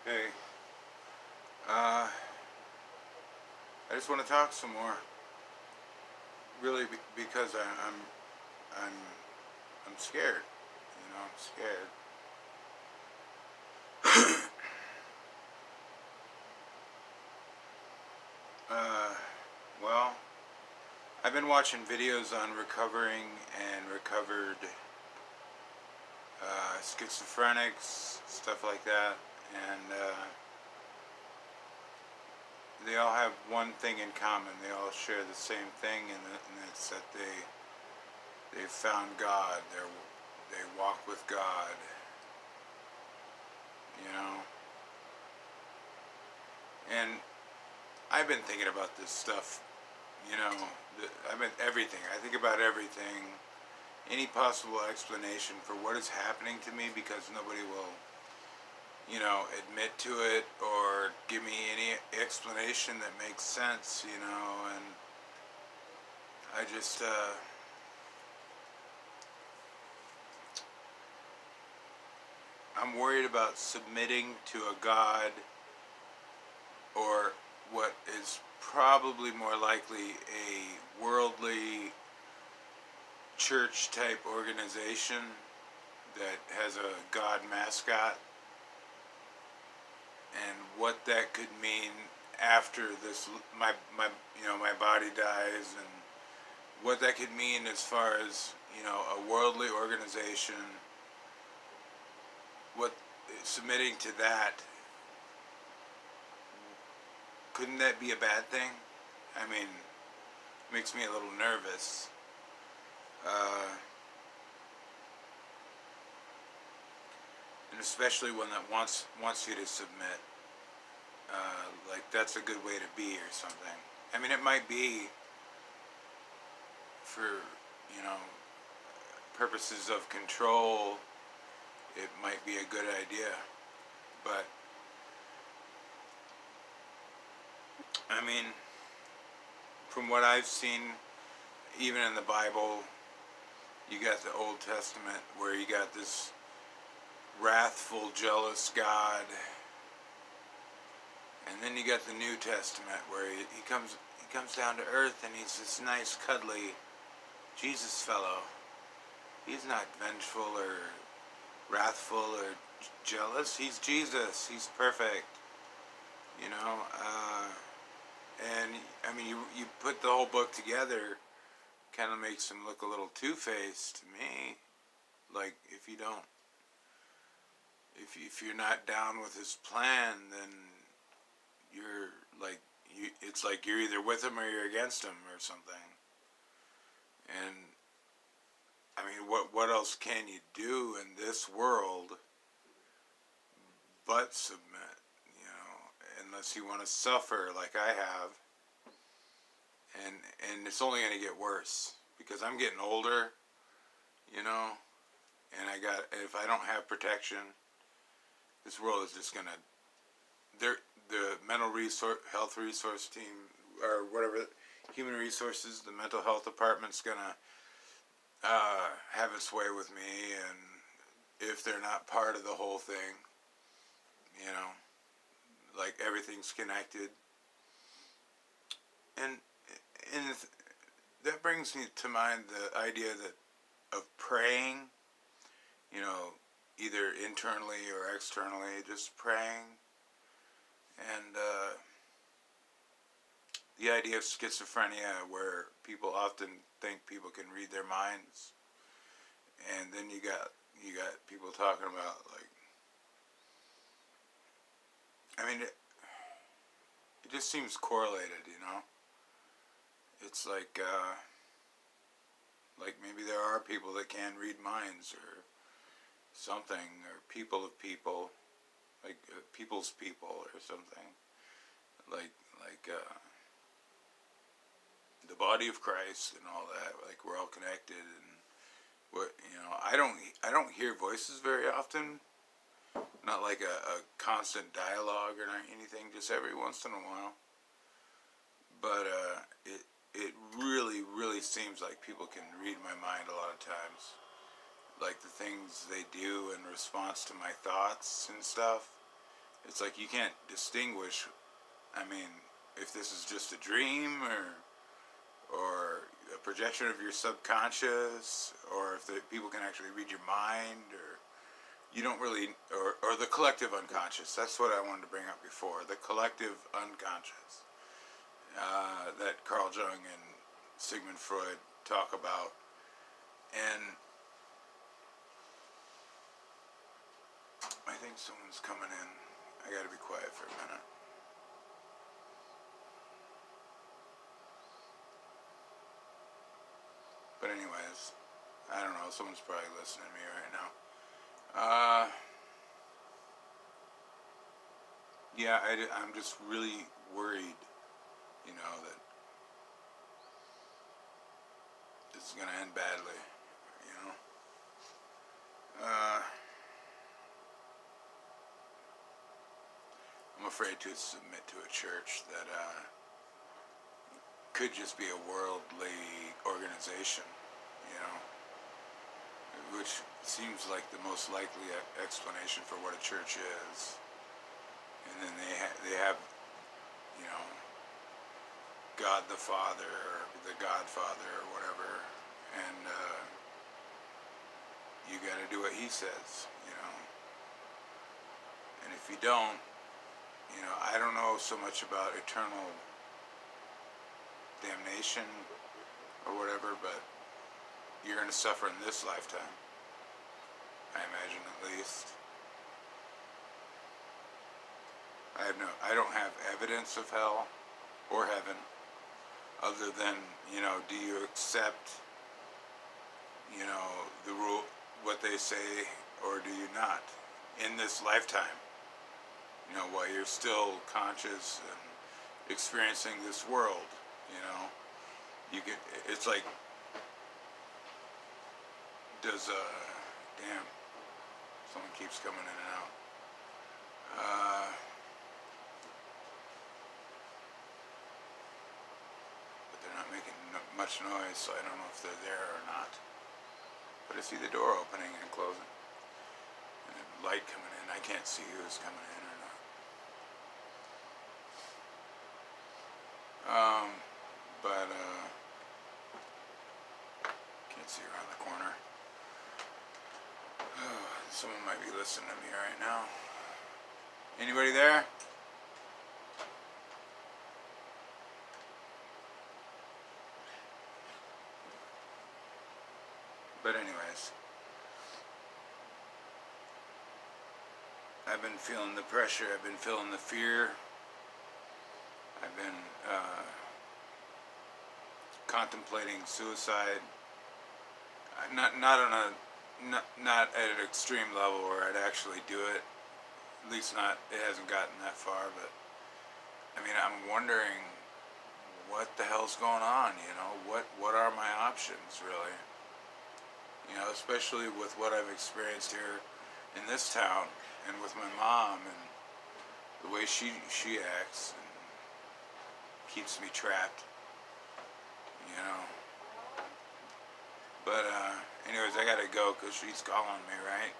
Hey, I just want to talk some more. Really, because I'm I'm scared. I'm scared. uh, well, I've been watching videos on recovering and recovered schizophrenics, stuff like that, and they all have one thing in common. They all share the same thing, and it's that they found God. They walk with God. You know, and I've been thinking about this stuff. You know, I've been everything. I think about everything, any possible explanation for what is happening to me because nobody will, admit to it or give me any explanation that makes sense. And I just, I'm worried about submitting to a God or what is probably more likely a worldly church type organization that has a God mascot, and what that could mean after this my body dies, and what that could mean as far as a worldly organization, what submitting to that, couldn't that be a bad thing? I mean, it makes me a little nervous. uh, and especially one that wants you to submit, like that's a good way to be or something. I mean, it might be for you know purposes of control. It might be a good idea, but I mean, from what I've seen, even in the Bible, you got the Old Testament where you got this wrathful, jealous God, and then you got the New Testament where he comes down to earth and he's this nice, cuddly Jesus fellow. He's not vengeful or wrathful or jealous. He's Jesus. He's perfect. You know, and I mean, you put the whole book together, kind of makes him look a little two-faced to me. Like if you're not down with his plan, then you're like it's like you're either with him or you're against him or something. And I mean, what else can you do in this world but submit? Unless you want to suffer like I have, and it's only going to get worse because I'm getting older, you know, and if I don't have protection, this world is just gonna, the mental resource health resource team or whatever, human resources, the mental health department's gonna have its way with me, and if they're not part of the whole thing, you know, like everything's connected, and and that brings me to mind the idea of praying, you know, either internally or externally, just praying, and the idea of schizophrenia, where people often think people can read their minds, and then you got people talking about, like, I mean, it just seems correlated, you know. It's like maybe there are people that can read minds or something, or people of people, like people's people or something, like the body of Christ and all that. Like we're all connected, and I don't hear voices very often. Not like a constant dialogue or anything. Just every once in a while. But it really really seems like people can read my mind a lot of times. Like the things they do in response to my thoughts and stuff. it's like you can't distinguish. I mean, if this is just a dream or a projection of your subconscious, or if the people can actually read your mind, or you don't really, or the collective unconscious. That's what I wanted to bring up before. The collective unconscious that Carl Jung and Sigmund Freud talk about. And I think someone's coming in. I gotta be quiet for a minute. But anyways, I don't know. Someone's probably listening to me right now. Yeah, I'm just really worried, that this is going to end badly, you know. I'm afraid to submit to a church that could just be a worldly organization, you know, which seems like the most likely explanation for what a church is. And then they have, God the Father, or the Godfather, or whatever, and you got to do what he says, And if you don't, I don't know so much about eternal damnation or whatever, but you're going to suffer in this lifetime, I imagine, at least. I don't have evidence of hell or heaven, other than, do you accept, the rule, what they say, or do you not, in this lifetime, while you're still conscious and experiencing this world, you get, it's like, damn, someone keeps coming in and out. But they're not making much noise, so I don't know if they're there or not. But I see the door opening and closing, and a light coming in. I can't see who's coming in or not. But can't see around the corner. Someone might be listening to me right now. Anybody there? But anyways, I've been feeling the pressure. I've been feeling the fear. I've been contemplating suicide. Not at an extreme level where I'd actually do it. At least not. It hasn't gotten that far. But I mean, I'm wondering what the hell's going on. What are my options really? Especially with what I've experienced here in this town, and with my mom, and the way she acts and keeps me trapped. But anyways, I gotta go because she's calling me, right?